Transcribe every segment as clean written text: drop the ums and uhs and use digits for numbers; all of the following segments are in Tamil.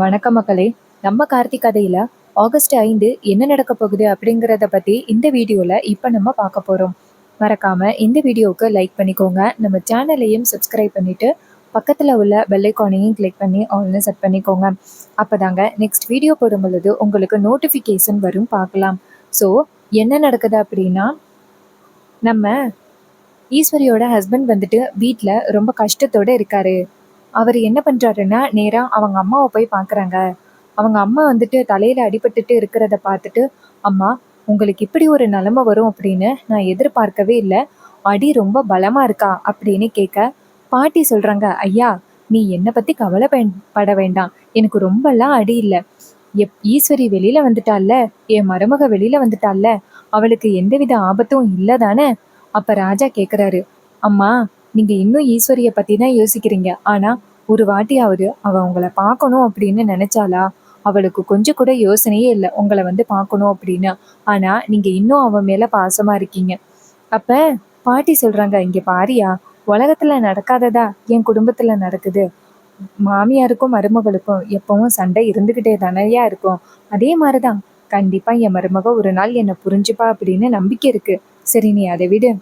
வணக்கம் மக்களே. நம்ம கார்த்திக் கதையில ஆகஸ்ட் 5 என்ன நடக்க போகுது அப்படிங்கிறத பத்தி இந்த வீடியோல இப்ப நம்ம பார்க்க போறோம். மறக்காம இந்த வீடியோவுக்கு லைக் பண்ணிக்கோங்க. நம்ம சேனலையும் சப்ஸ்கிரைப் பண்ணிட்டு பக்கத்துல உள்ள பெல் ஐகானையும் கிளிக் பண்ணி ஆல்னு செட் பண்ணிக்கோங்க. அப்பதாங்க நெக்ஸ்ட் வீடியோ போடும் பொழுது உங்களுக்கு நோட்டிஃபிகேஷன் வரும், பார்க்கலாம். ஸோ என்ன நடக்குது அப்படின்னா, நம்ம ஈஸ்வரியோட ஹஸ்பண்ட் வந்துட்டு வீட்டில் ரொம்ப கஷ்டத்தோட இருக்காரு. அவர் என்ன பண்றாருன்னா, நேரா அவங்க அம்மாவை போய் பார்க்குறாங்க. அவங்க அம்மா வந்துட்டு தலையில அடிபட்டுட்டு இருக்கிறத பார்த்துட்டு, அம்மா, உங்களுக்கு இப்படி ஒரு நிலைமை வரும் அப்படின்னு நான் எதிர்பார்க்கவே இல்லை. அடி ரொம்ப பலமா இருக்கா அப்படின்னு கேட்க, பாட்டி சொல்றாங்க, ஐயா, நீ என்னை பத்தி பட வேண்டாம். எனக்கு ரொம்பலாம் அடி இல்லை. ஈஸ்வரி வெளியில வந்துட்டால, என் மருமக வெளியில வந்துட்டால, அவளுக்கு எந்தவித ஆபத்தும் இல்லை தானே? அப்ப ராஜா கேக்குறாரு, அம்மா, நீங்க இன்னும் ஈஸ்வரிய பத்தி தான் யோசிக்கிறீங்க. ஆனா ஒரு வாட்டியாவது அவ உங்களை பார்க்கணும் அப்படின்னு நினைச்சாலா? அவளுக்கு கொஞ்சம் கூட யோசனையே இல்லை உங்களை வந்து பார்க்கணும் அப்படின்னு. ஆனா நீங்க இன்னும் அவன் மேல பாசமா இருக்கீங்க. அப்ப பாட்டி சொல்றாங்க, இங்க பாரியா, உலகத்துல நடக்காததா என் குடும்பத்துல நடக்குது. மாமியாருக்கும் மருமகளுக்கும் எப்பவும் சண்டை இருந்துகிட்டே தானையா இருக்கும். அதே மாதிரிதான் கண்டிப்பா என் மருமக ஒரு நாள் என்னை புரிஞ்சுப்பா அப்படின்னு நம்பிக்கை இருக்கு. சரி, நீ அதை விடு.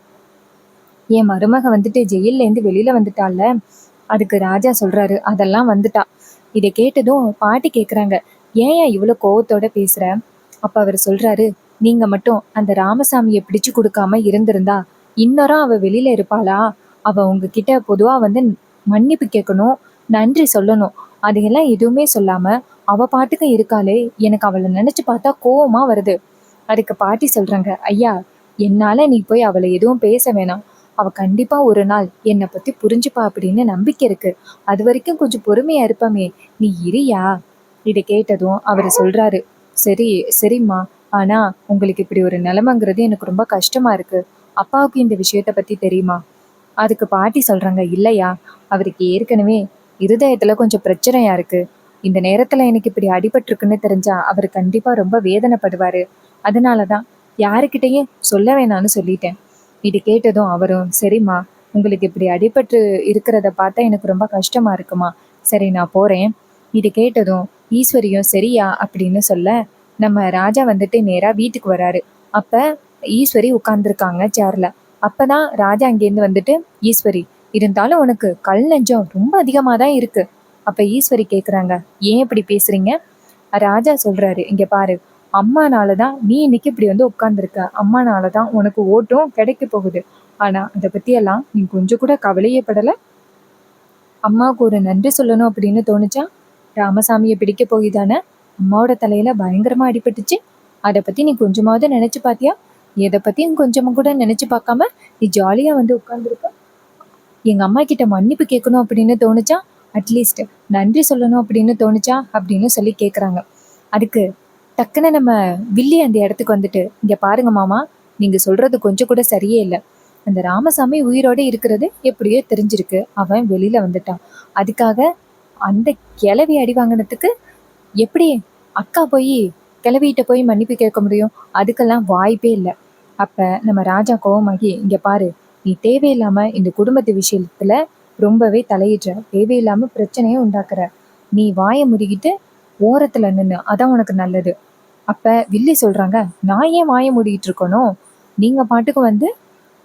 என் மருமக வந்துட்டு ஜெயில்ல இருந்து வெளியில வந்துட்டால. அதுக்கு ராஜா சொல்றாரு, அதெல்லாம் வந்துட்டா. இதை கேட்டதும் பாட்டி கேக்குறாங்க, ஏன் இவ்வளவு கோவத்தோட பேசுற? அப்ப அவர் சொல்றாரு, நீங்க மட்டும் அந்த ராமசாமியை பிடிச்சு கொடுக்காம இருந்திருந்தா இன்னொரும் அவ வெளியில இருப்பாளா? அவ உங்ககிட்ட பொதுவா வந்து மன்னிப்பு கேட்கணும், நன்றி சொல்லணும். அதையெல்லாம் எதுவுமே சொல்லாம அவ பாட்டுக்கு இருக்காளே, எனக்கு அவளை நினைச்சு பார்த்தா கோவமா வருது. அதுக்கு பாட்டி சொல்றாங்க, ஐயா, என்னால நீ போய் அவளை எதுவும் பேச வேணாம். அவ கண்டிப்பா ஒரு நாள் என்னை பத்தி புரிஞ்சுப்பா அப்படின்னு நம்பிக்கை இருக்கு. அது வரைக்கும் கொஞ்சம் பொறுமையா இருப்பமே, நீ இரியா. இதை கேட்டதும் அவரு சொல்றாரு, சரி சரிம்மா, ஆனா உங்களுக்கு இப்படி ஒரு நிலைமைங்கிறது எனக்கு ரொம்ப கஷ்டமா இருக்கு. அப்பாவுக்கு இந்த விஷயத்த பத்தி தெரியுமா? அதுக்கு பாட்டி சொல்றாங்க, இல்லையா, அவருக்கு ஏற்கனவே இருதயத்துல கொஞ்சம் பிரச்சனையா இருக்கு. இந்த நேரத்துல எனக்கு இப்படி அடிபட்டிருக்குன்னு தெரிஞ்சா அவர் கண்டிப்பா ரொம்ப வேதனைப்படுவாரு. அதனாலதான் யாருக்கிட்டையும் சொல்ல வேணான்னு சொல்லிட்டேன். இது கேட்டதும் அவரும், சரிம்மா, உங்களுக்கு இப்படி அடிபட்டு இருக்கிறத பார்த்தா எனக்கு ரொம்ப கஷ்டமா இருக்குமா. சரி, நான் போறேன். இது கேட்டதும் ஈஸ்வரியும் சரியா அப்படின்னு சொல்ல, நம்ம ராஜா வந்துட்டு நேரா வீட்டுக்கு வராரு. அப்ப ஈஸ்வரி உட்கார்ந்துருக்காங்க சேர்ல. அப்பதான் ராஜா அங்கேருந்து வந்துட்டு, ஈஸ்வரி, இருந்தாலும் உனக்கு கல் நெஞ்சம் ரொம்ப அதிகமா தான் இருக்கு. அப்ப ஈஸ்வரி கேக்குறாங்க, ஏன் இப்படி பேசுறீங்க? ராஜா சொல்றாரு, இங்க பாரு, அம்மானாலதான் நீ இன்னைக்கு இப்படி வந்து உட்கார்ந்துருக்க. அம்மானாலதான் உனக்கு ஓட்டும் கிடைக்க போகுது. ஆனா அதை பத்தியெல்லாம் நீ கொஞ்சம் கூட கவலையே படல. அம்மாவுக்கு ஒரு நன்றி சொல்லணும் அப்படின்னு தோணுச்சா? ராமசாமியை பிடிக்க போய்தானே அம்மாவோட தலையில பயங்கரமா அடிபட்டுச்சு. அதை பத்தி நீ கொஞ்சமாவது நினைச்சு பாத்தியா? எதை பத்தியும் கொஞ்சமா கூட நினைச்சு பார்க்காம நீ ஜாலியா வந்து உட்கார்ந்துருக்க. எங்க அம்மா கிட்ட மன்னிப்பு கேட்கணும் அப்படின்னு தோணுச்சா? அட்லீஸ்ட் நன்றி சொல்லணும் அப்படின்னு தோணுச்சா அப்படின்னு சொல்லி கேக்குறாங்க. அதுக்கு டக்குன்னு நம்ம வில்லி அந்த இடத்துக்கு வந்துட்டு, இங்க பாருங்க மாமா, நீங்க சொல்றது கொஞ்சம் கூட சரியே இல்லை. அந்த ராமசாமி உயிரோட இருக்கிறது எப்படியோ தெரிஞ்சிருக்கு. அவன் வெளியில வந்துட்டான். அதுக்காக அந்த கிளவி அடி வாங்கினதுக்கு எப்படி அக்கா போய் கிளவிகிட்ட போய் மன்னிப்பு கேட்க முடியும்? அதுக்கெல்லாம் வாய்ப்பே இல்லை. அப்ப நம்ம ராஜா கோவமாகி, இங்க பாரு, நீ தேவையில்லாம இந்த குடும்பத்து விஷயத்துல ரொம்பவே தலையிடுற, தேவையில்லாம பிரச்சனையை உண்டாக்குற. நீ வாயை முடிக்கிட்டு ஓரத்துல நின்னு, அதான் உனக்கு நல்லது. அப்ப வில்லி சொல்றாங்க, நான் ஏன் வாயை மூடிட்டு இருக்கணும்? நீங்க பாட்டுக்கு வந்து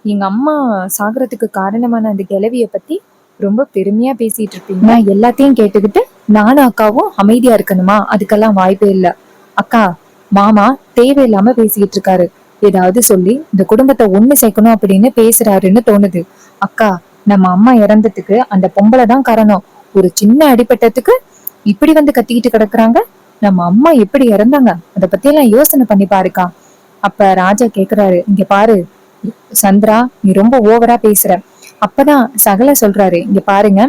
எங்க அம்மா சாகுறதுக்கு காரணமான அந்த கிழவிய பத்தி ரொம்ப பெருமையா பேசிட்டு இருப்பீங்க. நான் எல்லாத்தையும் கேட்டுக்கிட்டு நானும் அக்காவும் அமைதியா இருக்கணுமா? அதுக்கெல்லாம் வாய்ப்பே இல்லை. அக்கா, மாமா தேவையில்லாம பேசிக்கிட்டு இருக்காரு. ஏதாவது சொல்லி இந்த குடும்பத்தை ஒண்ணு சேர்க்கணும் அப்படின்னு பேசுறாருன்னு தோணுது. அக்கா, நம்ம அம்மா இறந்ததுக்கு அந்த பொம்பளை தான் காரணம். ஒரு சின்ன அடிபட்டத்துக்கு இப்படி வந்து கத்திக்கிட்டு கிடக்குறாங்க. நம்ம அம்மா எப்படி இறந்தாங்க அதை பத்தி எல்லாம் யோசனை பண்ணி பாருக்கா. அப்ப ராஜா கேக்குறாரு, இங்க பாரு சந்திரா, நீ ரொம்ப ஓவரா பேசுற. அப்பதான் சகல சொல்றாரு, இங்க பாருங்க,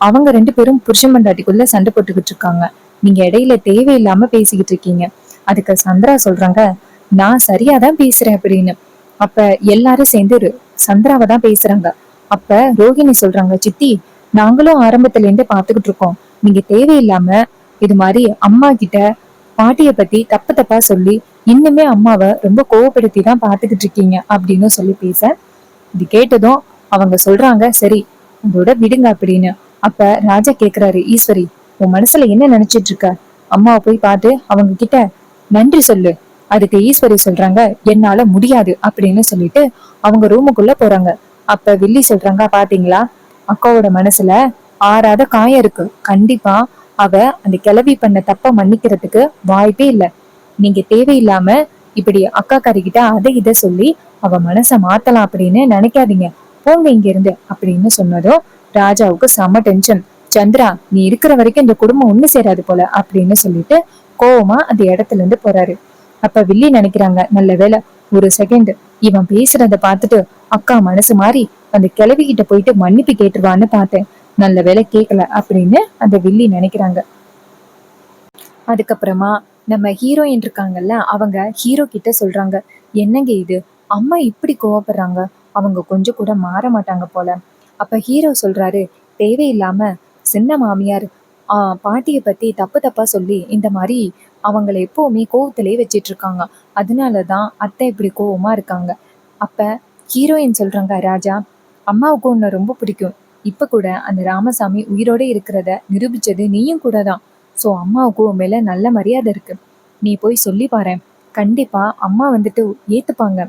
அவங்க ரெண்டு பேரும் புருஷன் பண்டாட்டிக்குள்ள சண்டை போட்டுக்கிட்டு இருக்காங்க. நீங்க இடையில தேவையில்லாம பேசிக்கிட்டு இருக்கீங்க. அதுக்கு சந்திரா சொல்றாங்க, நான் சரியாதான் பேசுறேன் அப்படின்னு. அப்ப எல்லாரும் சேர்ந்து சந்திராவை தான் பேசுறாங்க. அப்ப ரோஹிணி சொல்றாங்க, சித்தி, நாங்களும் ஆரம்பத்துல இருந்து பாத்துக்கிட்டு இருக்கோம். நீங்க தேவையில்லாம இது மாதிரி அம்மா கிட்ட பாட்டிய பத்தி தப்பு தப்பா சொல்லி இன்னுமே அம்மாவை ரொம்ப கோவப்படுத்தி தான் பாத்துக்கிட்டு இருக்கீங்க அப்படின்னு சொல்லி பேச, இது கேட்டதும் அவங்க சொல்றாங்க, சரி, உங்களோட விடுங்க அப்படின்னு. அப்ப ராஜா கேக்குறாரு, ஈஸ்வரி, உன் மனசுல என்ன நினைச்சிட்டு இருக்க? அம்மாவை போய் பார்த்து அவங்க கிட்ட நன்றி சொல்லு. அதுக்கு ஈஸ்வரி சொல்றாங்க, என்னால முடியாது அப்படின்னு சொல்லிட்டு அவங்க ரூமுக்குள்ள போறாங்க. அப்ப வில்லி சொல்றாங்க, பாத்தீங்களா, அக்காவோட மனசுல ஆறாத காயம் இருக்கு. கண்டிப்பா அவ அந்த கிளவி பண்ண தப்ப மன்னிக்கிறதுக்கு வாய்ப்பே இல்ல. நீங்க தேவையில்லாம இப்படி அக்கா கிட்ட அதை இதை சொல்லி அவ மனச மாத்தலாம் அப்படின்னு நினைக்காதீங்க. போங்க இங்க இருந்து அப்படின்னு சொன்னதும் ராஜாவுக்கு செம டென்ஷன். சந்திரா, நீ இருக்கிற வரைக்கும் இந்த குடும்பம் ஒண்ணு சேராது போல அப்படின்னு சொல்லிட்டு கோவமா அந்த இடத்துல இருந்து போறாரு. அப்ப வில்லி நினைக்கிறாங்க, நல்ல வேலை ஒரு செகண்ட் இவன் பேசுறத பார்த்துட்டு அக்கா மனசு மாறி அந்த கிழவி கிட்ட போயிட்டு மன்னிப்பு கேட்டுருவான்னு பார்த்தேன். நல்ல வேலை கேட்கல அப்படின்னு அந்த வில்லி நினைக்கிறாங்க. அதுக்கப்புறமா நம்ம ஹீரோயின் இருக்காங்கல்ல, அவங்க ஹீரோ கிட்ட சொல்றாங்க, என்னங்க இது, அம்மா இப்படி கோவப்படுறாங்க, அவங்க கொஞ்சம் கூட மாற மாட்டாங்க போல. அப்ப ஹீரோ சொல்றாரு, தேவையில்லாம சின்ன மாமியார் பாட்டிய பத்தி தப்பு தப்பா சொல்லி இந்த மாதிரி அவங்கள எப்பவுமே கோவத்திலே வச்சிட்டு இருக்காங்க. அதனாலதான் அத்தை இப்படி கோவமா இருக்காங்க. அப்ப ஹீரோயின் சொல்றாங்க, ராஜா, அம்மாவுக்கு உன்னை ரொம்ப பிடிக்கும். இப்ப கூட அந்த ராமசாமி உயிரோட இருக்கிறத நிரூபிச்சது நீயும் கூட தான். ஸோ அம்மாவுக்கு உன் மேல நல்ல மரியாதை இருக்கு. நீ போய் சொல்லி பாரேன், கண்டிப்பா அம்மா வந்துட்டு ஏத்துப்பாங்க.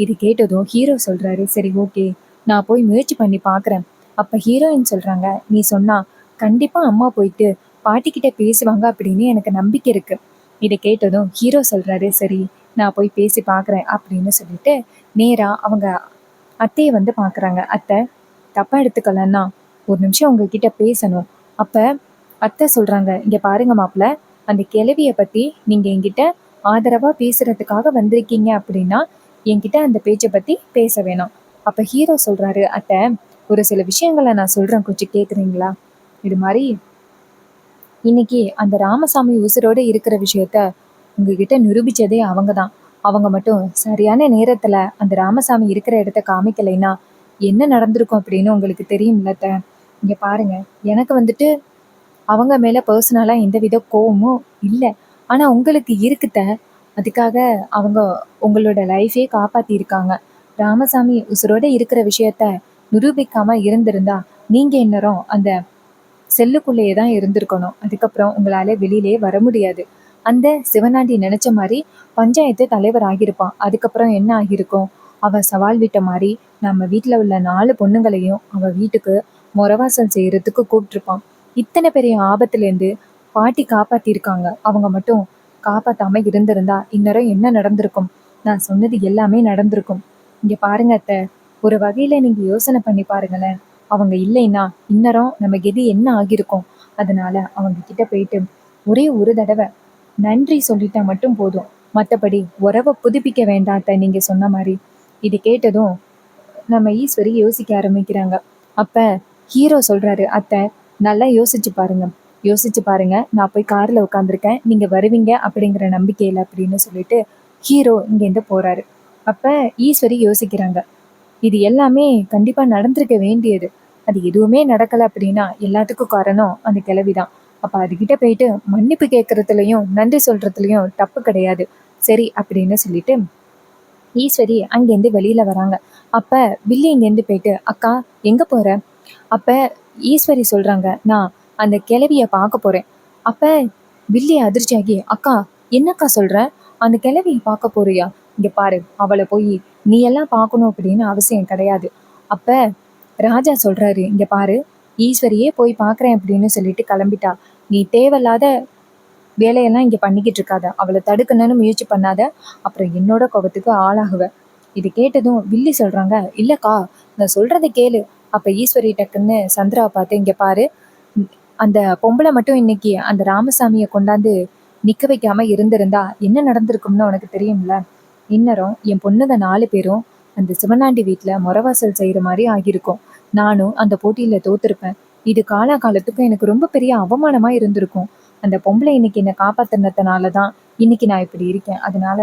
இது கேட்டதும் ஹீரோ சொல்றாரு, சரி ஓகே, நான் போய் முயற்சி பண்ணி பாக்குறேன். அப்ப ஹீரோயின் சொல்றாங்க, நீ சொன்னா கண்டிப்பா அம்மா போயிட்டு பாட்டிக்கிட்ட பேசுவாங்க அப்படின்னு எனக்கு நம்பிக்கை இருக்கு. இதை கேட்டதும் ஹீரோ சொல்றாரு, சரி நான் போய் பேசி பாக்குறேன் அப்படின்னு சொல்லிட்டு நேரா அவங்க அத்தையை வந்து பாக்குறாங்க. அத்தை, தப்பா எடுத்துக்கலன்னா ஒரு நிமிஷம் உங்ககிட்ட பேசணும். அப்ப அத்தை சொல்றாங்க, இங்க பாருங்க மாப்பிள்ள, அந்த கிழவிய பத்தி நீங்க என்கிட்ட ஆதரவா பேசுறதுக்காக வந்திருக்கீங்க அப்படின்னா என்கிட்ட அந்த பேச்சை பத்தி பேச வேணாம். அப்ப ஹீரோ சொல்றாரு, அத்தை, ஒரு சில விஷயங்களை நான் சொல்றேன், கொஞ்சம் கேக்குறீங்களா? இது மாதிரி இன்னைக்கு அந்த ராமசாமி உசுரோட இருக்கிற விஷயத்த உங்ககிட்ட நிரூபிச்சதே அவங்கதான். அவங்க மட்டும் சரியான நேரத்துல அந்த ராமசாமி இருக்கிற இடத்த காமிக்கலைன்னா என்ன நடந்திருக்கும் அப்படின்னு உங்களுக்கு தெரியும்லத்த. இங்க பாருங்க, எனக்கு வந்துட்டு அவங்க மேல பர்சனலா எந்தவித கோவமும் இல்லை. ஆனா உங்களுக்கு இருக்குத்த. அதுக்காக அவங்க உங்களோட லைஃபே காப்பாத்தி இருக்காங்க. ராமசாமி உசுரோட இருக்கிற விஷயத்த நிரூபிக்காம இருந்திருந்தா நீங்க இந்நேரம் அந்த செல்லுக்குள்ளேயே தான் இருந்திருக்கணும். அதுக்கப்புறம் உங்களால வெளியிலே வர முடியாது. அந்த சிவனாண்டி நினைச்ச மாதிரி பஞ்சாயத்து தலைவர் ஆகியிருப்பான். அதுக்கப்புறம் என்ன ஆகியிருக்கும், அவ சவால் விட்ட மாதிரி நம்ம வீட்டுல உள்ள 4 பொண்ணுங்களையும் அவ வீட்டுக்கு முறவாசல் செய்யறதுக்கு கூப்பிட்டுருப்பான். இத்தனை பெரிய ஆபத்துல இருந்து பாட்டி காப்பாத்திருக்காங்க. அவங்க மட்டும் காப்பாத்தாம இருந்திருந்தா இந்நேரம் என்ன நடந்திருக்கும்? நான் சொன்னது எல்லாமே நடந்திருக்கும். இங்க பாருங்க அத்தை, ஒரு வகையில நீங்க யோசனை பண்ணி பாருங்களேன். அவங்க இல்லைன்னா இந்நேரம் நம்ம கெதி என்ன ஆகியிருக்கும்? அதனால அவங்க கிட்ட போயிட்டு ஒரே ஒரு தடவை நன்றி சொல்லிட்டா மட்டும் போதும். மற்றபடி உறவை புதுப்பிக்க வேண்டாத்த நீங்க சொன்ன மாதிரி. இது கேட்டதும் நம்ம ஈஸ்வரி யோசிக்க ஆரம்பிக்கிறாங்க. அப்ப ஹீரோ சொல்றாரு, அத்தை, நல்லா யோசிச்சு பாருங்க, யோசிச்சு பாருங்க, நான் போய் கார்ல உட்காந்துருக்கேன், நீங்க வருவீங்க அப்படிங்கிற நம்பிக்கையில அப்படின்னு சொல்லிட்டு ஹீரோ இங்கேருந்து போறாரு. அப்ப ஈஸ்வரி யோசிக்கிறாங்க, இது எல்லாமே கண்டிப்பா நடந்திருக்க வேண்டியது. அது எதுவுமே நடக்கல அப்படின்னா எல்லாத்துக்கும் காரணம் அந்த கிழவிதான். அப்ப அதுகிட்ட போயிட்டு மன்னிப்பு கேட்கறதுலயும் நன்றி சொல்றதுலயும் தப்பு கிடையாது. சரி அப்படின்னு சொல்லிட்டு ஈஸ்வரி அங்கேருந்து வெளியில வராங்க. அப்ப வில்லி இங்கேருந்து போயிட்டு, அக்கா எங்க போற? அப்ப ஈஸ்வரி சொல்றாங்க, நான் அந்த கிழவிய பார்க்க போறேன். அப்ப வில்லி அதிர்ச்சியாகி, அக்கா என்னக்கா சொல்ற? அந்த கிழவிய பார்க்க போறியா? இங்க பாரு, அவளை போய் நீ எல்லாம் பார்க்கணும் அப்படின்னு அவசியம் கிடையாது. அப்ப ராஜா சொல்றாரு, இங்க பாரு, ஈஸ்வரியே போய் பார்க்கறேன் அப்படின்னு சொல்லிட்டு கிளம்பிட்டா. நீ தேவையில்லாத வேலையெல்லாம் இங்க பண்ணிக்கிட்டு இருக்காத, அவளை தடுக்கணும்னு முயற்சி பண்ணாத, அப்புறம் என்னோட கோபத்துக்கு ஆளாகுவ. இது கேட்டதும் வில்லி சொல்றாங்க, இல்லக்கா நான் சொல்றதை கேளு. அப்ப ஈஸ்வரி டக்குன்னு சந்திராவை பார்த்து, இங்க பாரு, அந்த பொம்பளை மட்டும் இன்னைக்கு அந்த ராமசாமியை கொண்டாந்து நிக்க வைக்காம இருந்திருந்தா என்ன நடந்திருக்கும்னு உனக்கு தெரியும்ல. இந்நேரம் என் பொண்ணுங்க 4 பேரும் அந்த சிவனாண்டி வீட்டுல முறவாசல் செய்யற மாதிரி ஆகியிருக்கும். நானும் அந்த போட்டியில தோத்திருப்பேன். இது காலத்துக்கும் எனக்கு ரொம்ப பெரிய அவமானமா இருந்திருக்கும். அந்த பொம்பளை இன்னைக்கு என்னை காப்பாத்தினதுனாலதான் இன்னைக்கு நான் இப்படி இருக்கேன். அதனால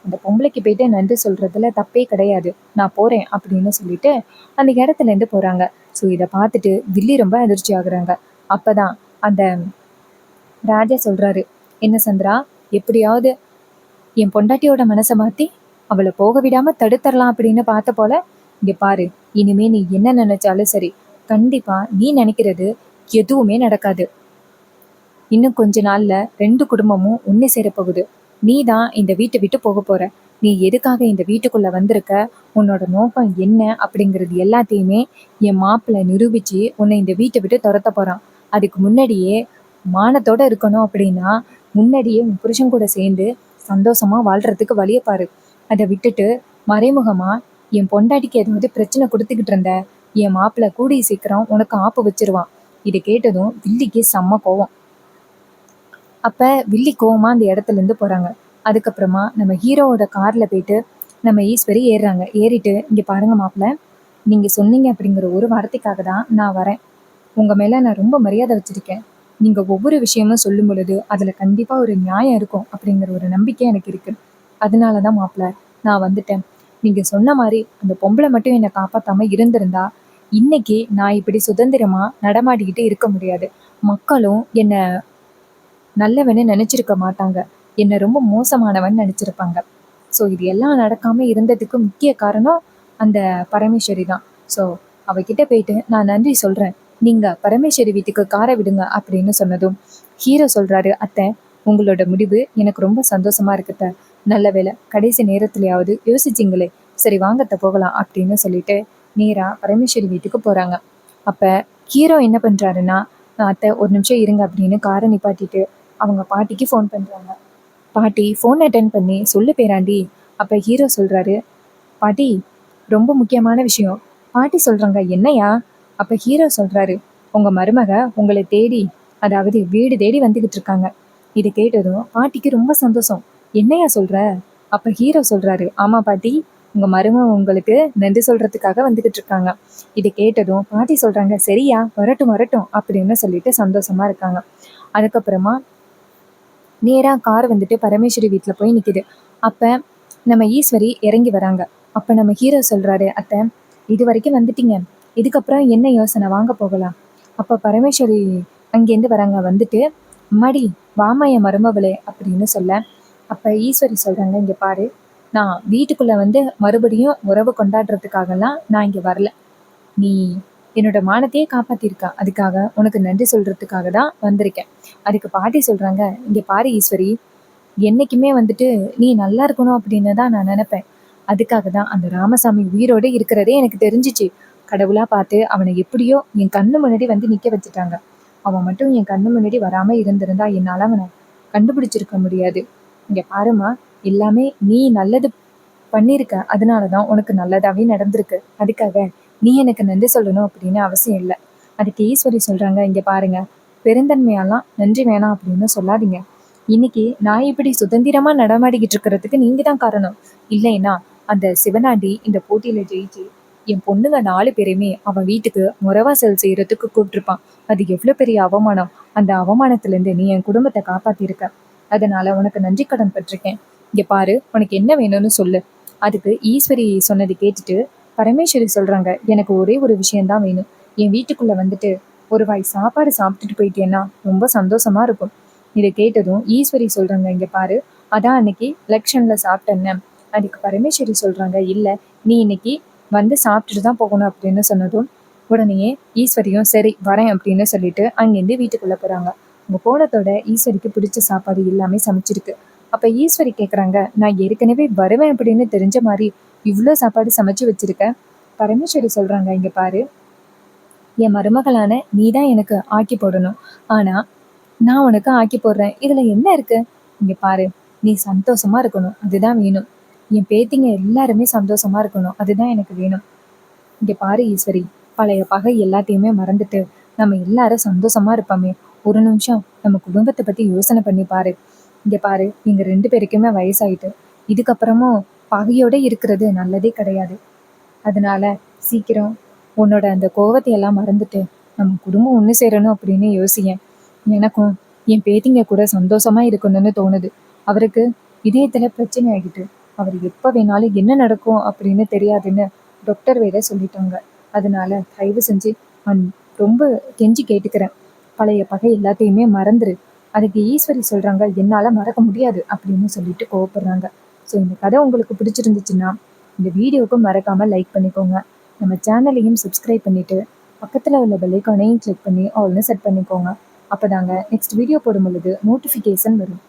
அந்த பொம்பளைக்கு போயிட்டு நன்றி சொல்றதுல தப்பே கிடையாது. நான் போறேன் அப்படின்னு சொல்லிட்டு அந்த இடத்துல இருந்து போறாங்க. ஸோ இதை பார்த்துட்டு வில்லி ரொம்ப அதிர்ச்சி ஆகுறாங்க. அப்பதான் அந்த ராஜா சொல்றாரு, என்ன சந்திரா, எப்படியாவது என் பொண்டாட்டியோட மனசை மாத்தி அவளை போக விடாம தடுத்தரலாம் அப்படின்னு பார்த்த போல. இங்க பாரு, இனிமே நீ என்ன நினைச்சாலும் சரி, கண்டிப்பா நீ நினைக்கிறது எதுவுமே நடக்காது. இன்னும் கொஞ்ச நாள்ல 2 குடும்பமும் ஒன்று சேரப்போகுது. நீ தான் இந்த வீட்டை விட்டு போக போற. நீ எதுக்காக இந்த வீட்டுக்குள்ள வந்திருக்க, உன்னோட நோக்கம் என்ன அப்படிங்கிறது எல்லாத்தையுமே என் மாப்பிள்ளை நிரூபிச்சு உன்னை இந்த வீட்டை விட்டு துரத்த போறான். அதுக்கு முன்னாடியே மானத்தோட இருக்கணும் அப்படின்னா முன்னாடியே உன் புருஷன் கூட சேர்ந்து சந்தோஷமா வாழ்றதுக்கு வழிய பாரு. அதை விட்டுட்டு மறைமுகமா என் பொண்டாட்டிக்கு ஏதாவது பிரச்சனை கொடுத்துக்கிட்டு இருந்த என் மாப்பிள்ளை கூடிய சீக்கிரம் உனக்கு ஆப்பு வச்சிருவான். இதை கேட்டதும் வில்லிக்கு செம்ம கோவம். அப்ப வில்லி கோவமா அந்த இடத்துல இருந்து போறாங்க. அதுக்கப்புறமா நம்ம ஹீரோவோட கார்ல போயிட்டு நம்ம ஈஸ்வரி ஏறுறாங்க. ஏறிட்டு இங்க பாருங்க மாப்பிள்ள, நீங்க சொன்னீங்க அப்படிங்கிற ஒரு வார்த்தைக்காக தான் நான் வரேன். உங்க மேல நான் ரொம்ப மரியாதை வச்சிருக்கேன். நீங்க ஒவ்வொரு விஷயமும் சொல்லும் பொழுது அதுல கண்டிப்பா ஒரு நியாயம் இருக்கும் அப்படிங்கிற ஒரு நம்பிக்கை எனக்கு இருக்கு. அதனாலதான் மாப்பிள்ள நான் வந்துட்டேன். நீங்க சொன்ன மாதிரி அந்த பொம்பளை மட்டும் என்னை காப்பாத்தாம இருந்திருந்தா இன்னைக்கு நான் இப்படி சுதந்திரமா நடமாடிக்கிட்டு இருக்க முடியாது. மக்களும் என்னை நல்லவன்னு நினைச்சிருக்க மாட்டாங்க. என்னை ரொம்ப மோசமானவன் நினைச்சிருப்பாங்க. ஸோ இது எல்லாம் நடக்காம இருந்ததுக்கு முக்கிய காரணம் அந்த பரமேஸ்வரி தான். ஸோ அவகிட்ட போயிட்டு நான் நன்றி சொல்றேன். நீங்க பரமேஸ்வரி வீட்டுக்கு காரை விடுங்க அப்படின்னு சொன்னதும் ஹீரோ சொல்றாரு, அத்தை உங்களோட முடிவு எனக்கு ரொம்ப சந்தோஷமா இருக்குத்த. நல்ல வேலை கடைசி நேரத்துலயாவது யோசிச்சிங்களே. சரி வாங்கத்த போகலாம் அப்படின்னு சொல்லிட்டு நேரா பரமேஸ்வரி வீட்டுக்கு போறாங்க. அப்ப ஹீரோ என்ன பண்றாருன்னா, அத்தை ஒரு நிமிஷம் இருங்க அப்படின்னு காரை நிப்பாட்டிட்டு அவங்க பாட்டிக்கு ஃபோன் பண்றாங்க. பாட்டி ஃபோன் அட்டன் பண்ணி சொல்லு பேராண்டி. அப்ப ஹீரோ சொல்றாரு, பாட்டி ரொம்ப முக்கியமான விஷயம். பாட்டி சொல்றாங்க, என்னையா? அப்ப ஹீரோ சொல்றாரு, உங்க மருமக உங்களை தேடி, அதாவது வீடு தேடி வந்துகிட்டு இருக்காங்க. இதை கேட்டதும் பாட்டிக்கு ரொம்ப சந்தோஷம். என்னையா சொல்ற? அப்ப ஹீரோ சொல்றாரு, ஆமா பாட்டி, உங்க மருமக உங்களுக்கு நன்றி சொல்றதுக்காக வந்துகிட்டு இருக்காங்க. இதை கேட்டதும் பாட்டி சொல்றாங்க, சரியா, வரட்டும் வரட்டும் அப்படின்னு சொல்லிட்டு சந்தோஷமா இருக்காங்க. அதுக்கப்புறமா நேரா கார் வந்துட்டு பரமேஸ்வரி வீட்டுல போய் நிக்குது. அப்ப நம்ம ஈஸ்வரி இறங்கி வராங்க. அப்ப நம்ம ஹீரோ சொல்றாரு, அத்தை இது வரைக்கும் வந்துட்டீங்க, இதுக்கப்புறம் என்ன யோசனை, வாங்க போகலாம். அப்ப பரமேஸ்வரி அங்கேருந்து வராங்க. வந்துட்டு அம்மாடி வாமா என் மருமவளே அப்படின்னு சொல்ல, அப்ப ஈஸ்வரி சொல்றாங்க, இங்க பாரு, நான் வீட்டுக்குள்ள வந்து மறுபடியும் உறவு கொண்டாடுறதுக்காகலாம் நான் இங்க வரல. நீ என்னோட மானத்தையே காப்பாத்திருக்க, அதுக்காக உனக்கு நன்றி சொல்றதுக்காக தான் வந்திருக்கேன். அதுக்கு பாட்டி சொல்றாங்க, இங்க பாரு ஈஸ்வரி, என்னைக்குமே வந்துட்டு நீ நல்லா இருக்கணும் அப்படின்னு தான் நான் நினைப்பேன். அதுக்காக தான் அந்த ராமசாமி உயிரோடு இருக்கிறதே எனக்கு தெரிஞ்சிச்சு. கடவுளா பார்த்து அவனை எப்படியோ என் கண்ணு முன்னாடி வந்து நிக்க வச்சுட்டாங்க. அவன் மட்டும் என் கண்ணு முன்னாடி வராம இருந்திருந்தா என்னால அவனை கண்டுபிடிச்சிருக்க முடியாது. இங்க பாருமா, எல்லாமே நீ நல்லது பண்ணியிருக்க, அதனாலதான் உனக்கு நல்லதாவே நடந்திருக்கு. அதுக்காக நீ எனக்கு நன்றி சொல்லணும் அப்படின்னு அவசியம் இல்லை. அதுக்கு ஈஸ்வரி சொல்றாங்க, இங்க பாருங்க, பெருந்தன்மையெல்லாம் நன்றி வேணாம் அப்படின்னு சொல்லாதீங்க. இன்னைக்கு நான் இப்படி சுதந்திரமா நடமாடிக்கிட்டு இருக்கிறதுக்கு நீங்க தான் காரணம். இல்லைன்னா அந்த சிவனாண்டி இந்த போட்டியில ஜெயிச்சு என் பொண்ணுங்க 4 பேரையுமே அவன் வீட்டுக்கு முறவாசல் செய்யறதுக்கு கூப்பிட்டுருப்பான். அது எவ்வளவு பெரிய அவமானம். அந்த அவமானத்துல இருந்து நீ என் குடும்பத்தை காப்பாத்திருக்க. அதனால உனக்கு நன்றி கடன் பட்டிருக்கேன். இங்க பாரு, உனக்கு என்ன வேணும்னு சொல்லு. அதுக்கு ஈஸ்வரி சொன்னது கேட்டுட்டு பரமேஸ்வரி சொல்றாங்க, எனக்கு ஒரே ஒரு விஷயம்தான் வேணும். என் வீட்டுக்குள்ள வந்துட்டு ஒரு வாய் சாப்பாடு சாப்பிட்டுட்டு போயிட்டேன்னா ரொம்ப சந்தோஷமா இருக்கும். இதை கேட்டதும் ஈஸ்வரி சொல்றாங்க, இங்க பாரு, அதான் அன்னைக்கு எலெக்ஷன்ல சாப்பிட்டேன்னு. அதுக்கு பரமேஸ்வரி சொல்றாங்க, இல்ல நீ இன்னைக்கு வந்து சாப்பிட்டுட்டு தான் போகணும் அப்படின்னு சொன்னதும் உடனே ஈஸ்வரியும் சரி வரேன் அப்படின்னு சொல்லிட்டு அங்கேருந்து வீட்டுக்குள்ள போறாங்க. அவங்க போனதோட ஈஸ்வரிக்கு பிடிச்ச சாப்பாடு எல்லாமே சமைச்சிருக்கு. அப்ப ஈஸ்வரி கேக்குறாங்க, நான் ஏற்கனவே வருவேன் அப்படின்னு தெரிஞ்ச மாதிரி இவ்வளோ சாப்பாடு சமைச்சு வச்சிருக்க. பரமேஸ்வரி சொல்றாங்க, இங்க பாரு, என் மருமகளான நீ தான் எனக்கு ஆக்கி போடணும். ஆனா நான் உனக்கு ஆக்கி போடுறேன், இதுல என்ன இருக்கு? இங்க பாரு, நீ சந்தோஷமா இருக்கணும், அதுதான் வேணும். என் பேத்திங்க எல்லாருமே சந்தோஷமா இருக்கணும், அதுதான் எனக்கு வேணும். இங்க பாரு ஈஸ்வரி, பழைய பகை எல்லாத்தையுமே மறந்துட்டு நம்ம எல்லாரும் சந்தோஷமா இருப்போமே. ஒரு நிமிஷம் நம்ம குடும்பத்தை பத்தி யோசனை பண்ணி பாரு. இங்க பாரு, எங்க 2 பேருக்குமே வயசாயிட்டு இதுக்கப்புறமும் பகையோட இருக்கிறது நல்லதே கிடையாது. அதனால சீக்கிரம் உன்னோட அந்த கோவத்தை எல்லாம் மறந்துட்டு நம்ம குடும்பம் ஒன்று சேரணும் அப்படின்னு யோசியேன். எனக்கும் என் பேத்திங்க கூட சந்தோஷமா இருக்கணும்னு தோணுது. அவருக்கு இதயத்துல பிரச்சனை ஆகிட்டு அவர் எப்ப வேணாலும் என்ன நடக்கும் அப்படின்னு தெரியாதுன்னு டாக்டர் வேற சொல்லிட்டாங்க. அதனால தயவு செஞ்சு நான் ரொம்ப கெஞ்சி கேட்டுக்கிறேன், பழைய பகை எல்லாத்தையுமே மறந்துரு. அதுக்கு ஈஸ்வரி சொல்றாங்க, என்னால மறக்க முடியாது அப்படின்னு சொல்லிட்டு கோவப்படுறாங்க. ஸோ இந்த கதை உங்களுக்கு பிடிச்சிருந்துச்சுன்னா இந்த வீடியோவுக்கு மறக்காம லைக் பண்ணிக்கோங்க. நம்ம சேனலையும் சப்ஸ்கிரைப் பண்ணிட்டு பக்கத்துல உள்ள பெல் ஐகானையும் கிளிக் பண்ணி ஆல்னு செட் பண்ணிக்கோங்க. அப்பதாங்க நெக்ஸ்ட் வீடியோ போடும் பொழுது நோட்டிஃபிகேஷன் வரும்.